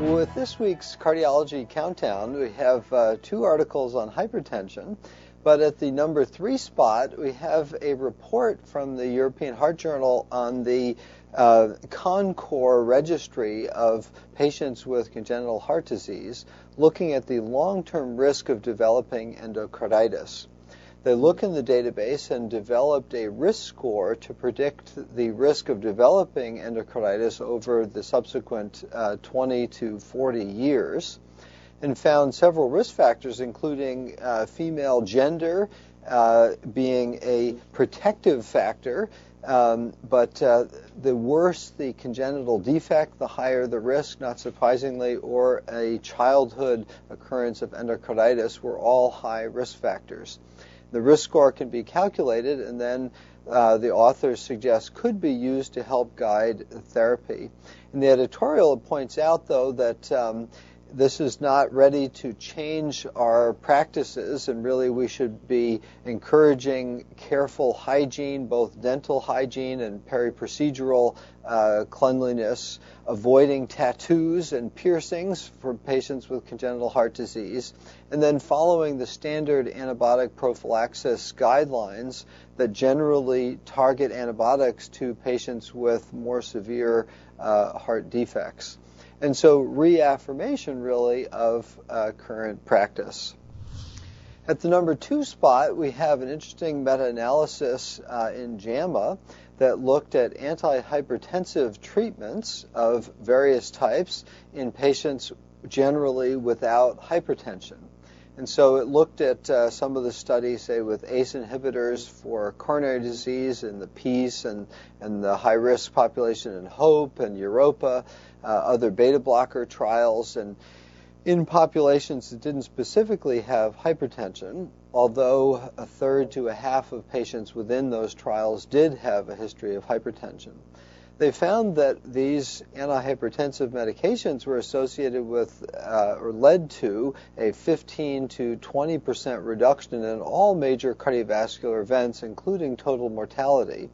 With this week's Cardiology Countdown, we have two articles on hypertension, but at the number 3 spot, we have a report from the European Heart Journal on the CONCOR registry of patients with congenital heart disease, looking at the long-term risk of developing endocarditis. They look in the database and developed a risk score to predict the risk of developing endocarditis over the subsequent 20 to 40 years, and found several risk factors, including female gender being a protective factor, but the worse the congenital defect, the higher the risk, not surprisingly, or a childhood occurrence of endocarditis were all high risk factors. The risk score can be calculated, and then the authors suggest could be used to help guide therapy. In the editorial, it points out, though, that this is not ready to change our practices, and really we should be encouraging careful hygiene, both dental hygiene and peri-procedural cleanliness, avoiding tattoos and piercings for patients with congenital heart disease, and then following the standard antibiotic prophylaxis guidelines that generally target antibiotics to patients with more severe heart defects. And so reaffirmation, really, of current practice. At the number 2 spot, we have an interesting meta-analysis in JAMA that looked at antihypertensive treatments of various types in patients generally without hypertension. And so it looked at some of the studies, say, with ACE inhibitors for coronary disease in the PEACE and the high-risk population in HOPE and Europa, other beta blocker trials, and in populations that didn't specifically have hypertension, although a third to a half of patients within those trials did have a history of hypertension. They found that these antihypertensive medications were associated with or led to a 15 to 20% reduction in all major cardiovascular events, including total mortality.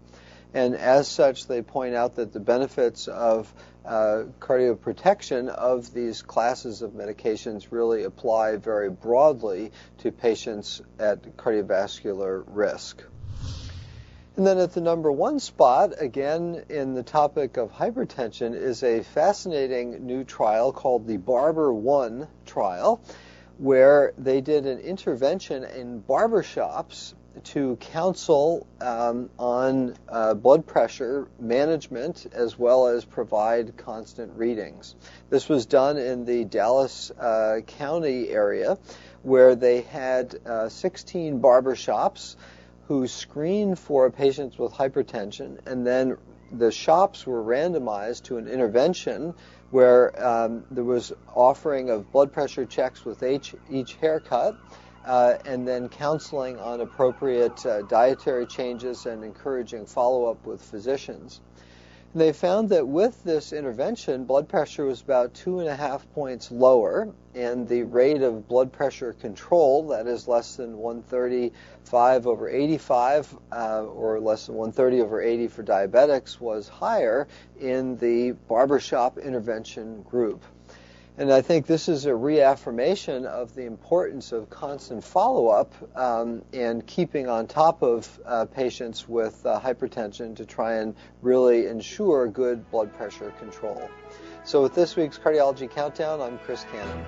And as such, they point out that the benefits of cardioprotection of these classes of medications really apply very broadly to patients at cardiovascular risk. And then at the number 1 spot, again in the topic of hypertension, is a fascinating new trial called the Barber 1 trial, where they did an intervention in barbershops to counsel on blood pressure management as well as provide constant readings. This was done in the Dallas County area, where they had 16 barbershops who screened for patients with hypertension, and then the shops were randomized to an intervention where there was offering of blood pressure checks with each haircut, and then counseling on appropriate dietary changes and encouraging follow-up with physicians. And they found that with this intervention, blood pressure was about 2.5 points lower, and the rate of blood pressure control, that is less than 135/85 or less than 130/80 for diabetics, was higher in the barbershop intervention group. And I think this is a reaffirmation of the importance of constant follow-up and keeping on top of patients with hypertension to try and really ensure good blood pressure control. So with this week's Cardiology Countdown, I'm Chris Cannon.